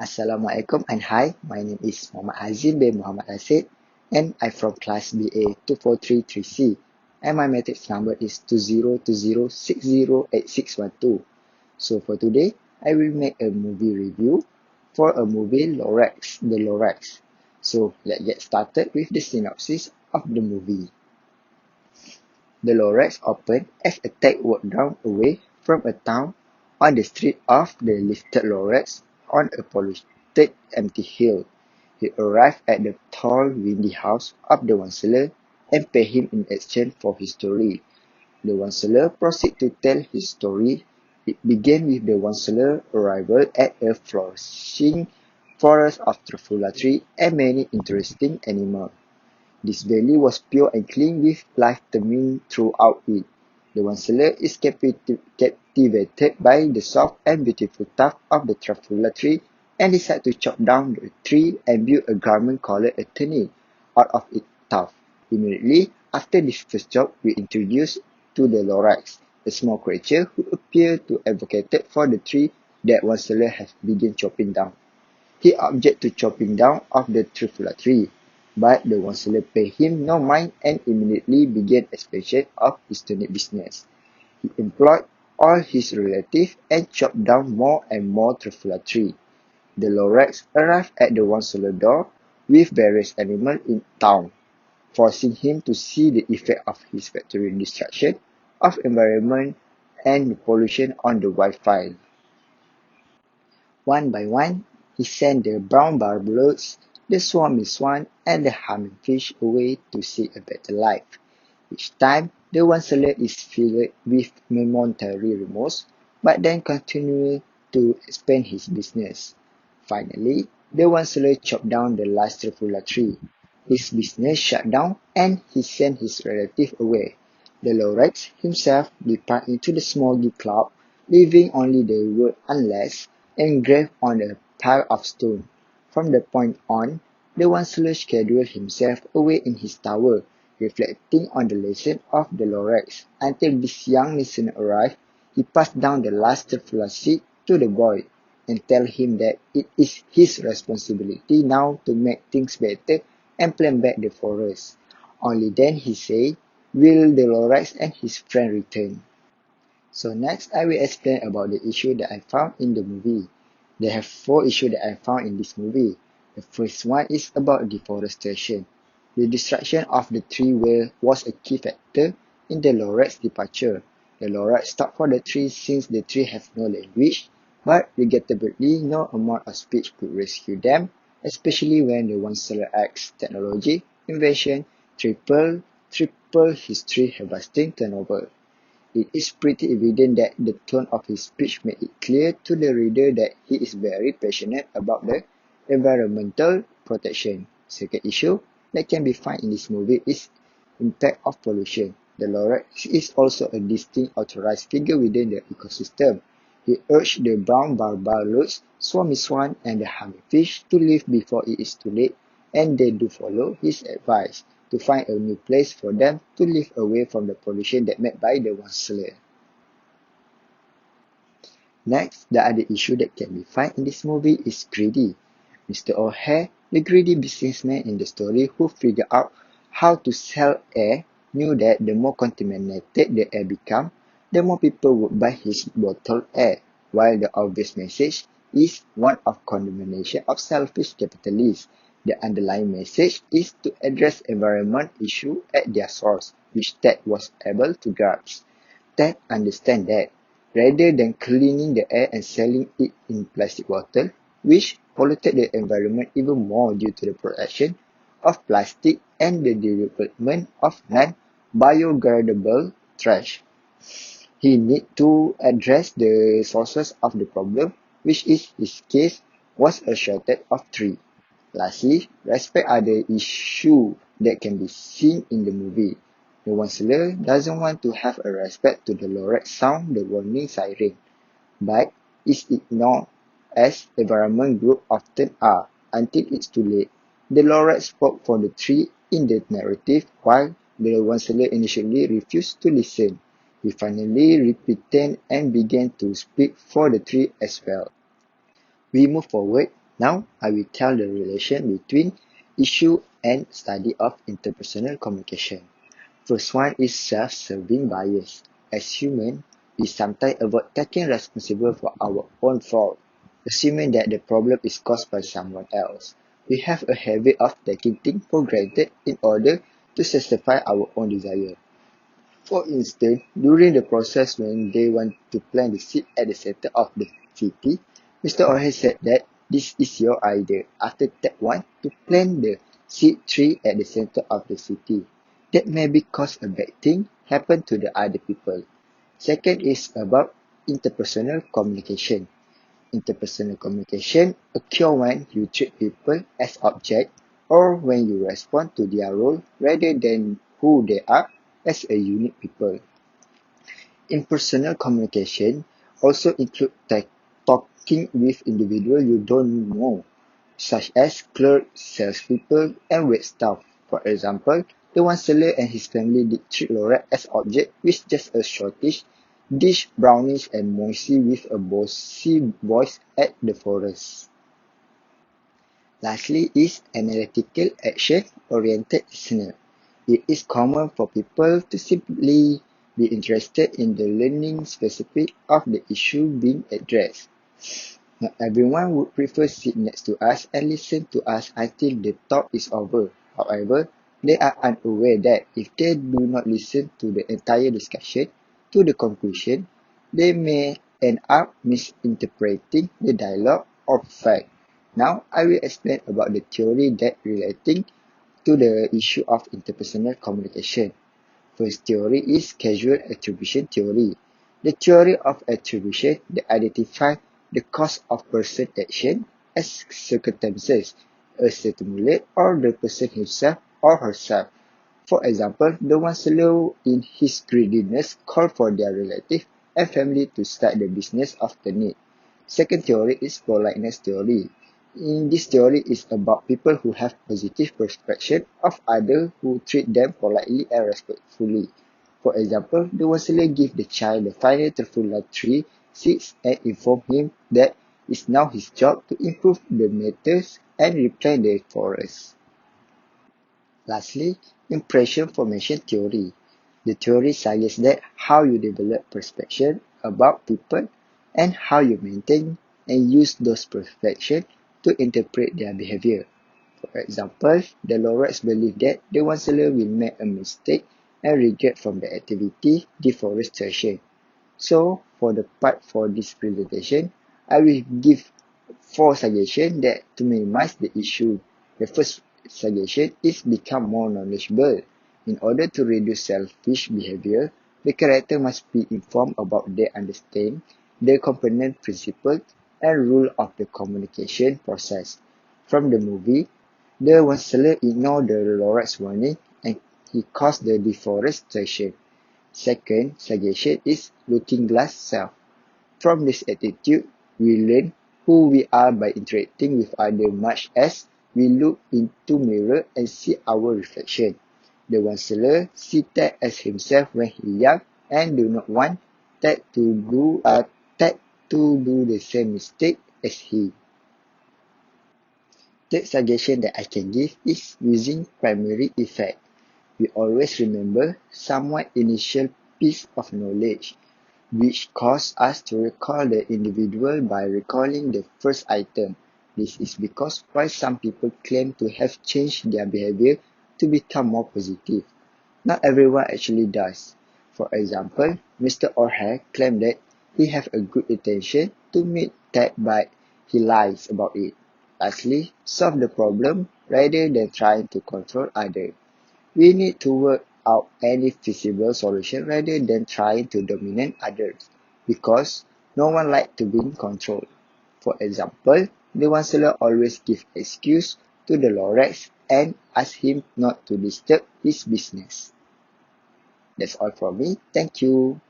Assalamualaikum and hi, my name is Muhammad Hazim bin Muhammad Asid and I'm from class BA 2433C and my matrix number is 2020608612. So for today, I will make a movie review for a movie Lorax, The Lorax. So let's get started with the synopsis of the movie. The Lorax opened as a tech walked down away from a town on the street of the lifted Lorax on a polluted empty hill. He arrived at the tall, windy house of the Wanseler and paid him in exchange for his story. The Wanseler proceeded to tell his story. It began with the Wanseler arrival at a flourishing forest of truffula tree and many interesting animals. This valley was pure and clean with life teeming throughout it. The Wanseler is captivated by the soft and beautiful tuft of the truffula tree and decides to chop down the tree and build a garment called a tunic out of its tuft. Immediately after this first job, we introduce to the Lorax, a small creature who appeared to advocate for the tree that Wanseler has begun chopping down. He objected to chopping down of the truffula tree, but the Wanseler paid him no mind and immediately began expansion of his tunic business. He employed all his relatives and chopped down more and more truffula tree. The Lorax arrived at the Wanseler door with various animals in town, forcing him to see the effect of his factory destruction of environment and the pollution on the wildfire. One by one, he sent the brown barbells, the swarmy swan, and the humming fish away to seek a better life. Each time, the Wanseler is filled with momentary remorse, but then continues to expand his business. Finally, the Wanseler chopped down the last truffula tree. His business shut down, and he sent his relative away. The Lorax himself departed into the smoggy cloud, leaving only the word "unless" engraved on a pile of stone. From that point on, the Wanseler scheduled himself away in his tower, reflecting on the lesson of the Lorax. Until this young listener arrived, he passed down the last truffula seed to the boy and tell him that it is his responsibility now to make things better and plan back the forest. Only then, he said, will the Lorax and his friend return. So next, I will explain about the issue that I found in the movie. There have 4 issues that I found in this movie. The first one is about deforestation. The destruction of the tree well was a key factor in the Lorax departure. The Lorax stopped for the tree since the tree has no language, but regrettably no amount of speech could rescue them, especially when the Wanseler X technology invention triple his tree harvesting turnover. It is pretty evident that the tone of his speech made it clear to the reader that he is very passionate about the environmental protection. Second issue that can be found in this movie is impact of pollution. The Lorax is also a distinct authorized figure within the ecosystem. He urged the brown barbells, swarmy swan, and the hummingfish to leave before it is too late, and they do follow his advice to find a new place for them to live away from the pollution that made by the Wanseler. Next, the other issue that can be found in this movie is greedy. Mr. O'Hare, the greedy businessman in the story who figured out how to sell air, knew that the more contaminated the air became, the more people would buy his bottled air, while the obvious message is one of condemnation of selfish capitalists. The underlying message is to address environment issues at their source, which Ted was able to grasp. Ted understands that, rather than cleaning the air and selling it in plastic bottle, which polluted the environment even more due to the production of plastic and the development of non-biodegradable trash. He needs to address the sources of the problem, which in his case was a shortage of trees. Lastly, respect are the issue that can be seen in the movie. The Wanseler doesn't want to have a respect to the Lorax sound the warning siren, but is ignored as environment groups often are until it's too late. The Lorax spoke for the tree in the narrative while the Wanseler initially refused to listen. He finally repented and began to speak for the tree as well. We move forward Now, I will tell the relation between issue and study of interpersonal communication. First one is self-serving bias. As humans, we sometimes avoid taking responsibility for our own fault, assuming that the problem is caused by someone else. We have a habit of taking things for granted in order to satisfy our own desire. For instance, during the process when they want to plant the seed at the center of the city, Mr. Orhe said that this is your idea after step 1 to plant the seed tree at the center of the city. That may be cause a bad thing happen to the other people. Second is about interpersonal communication. Interpersonal communication occurs when you treat people as objects or when you respond to their role rather than who they are as a unique people. Impersonal communication also includes talking with individuals you don't know, such as clerks, salespeople, and wait staff. For example, the one seller and his family did treat Laura as object with just a shortish dish brownish and moisty with a bossy voice at the forest. Lastly is analytical action-oriented listener. It is common for people to simply be interested in the learning specific of the issue being addressed. Not everyone would prefer sit next to us and listen to us until the talk is over. However, they are unaware that if they do not listen to the entire discussion to the conclusion, they may end up misinterpreting the dialogue or fact. Now, I will explain about the theory that relating to the issue of interpersonal communication. First theory is causal attribution theory. The theory of attribution that identifies the cause of person action as circumstances, a stimulate or the person himself or herself. For example, the one slow in his greediness called for their relative and family to start the business of the need. Second theory is politeness theory. In this theory is about people who have positive perception of others who treat them politely and respectfully. For example, the counselor give the child the final truthful 3, 6 and inform him that it's now his job to improve the matters and replant the forest. Lastly, impression formation theory. The theory suggests that how you develop perception about people and how you maintain and use those perceptions to interpret their behavior. For example, the Lorax believe that the counselor will make a mistake and regret from the activity deforestation. So, for the part for this presentation, I will give 4 suggestions that to minimize the issue. The first suggestion is become more knowledgeable. In order to reduce selfish behavior, the character must be informed about their understand the component principles and rule of the communication process. From the movie, the counselor ignored the Lorax warning and he caused the deforestation. Second suggestion is looking glass self. From this attitude, we learn who we are by interacting with others much as we look into mirror and see our reflection. The counselor see that as himself when he young and do not want that to do the same mistake as he. Third suggestion that I can give is using primary effect. We always remember somewhat initial piece of knowledge, which causes us to recall the individual by recalling the first item. This is because while some people claim to have changed their behavior to become more positive, not everyone actually does. For example, Mr. Orhe claimed that he has a good intention to meet Ted but he lies about it. Lastly, solve the problem rather than trying to control others. We need to work out any feasible solution rather than trying to dominate others, because no one likes to be in control. For example, the counselor always gives excuse to the Lorax and asks him not to disturb his business. That's all from me. Thank you.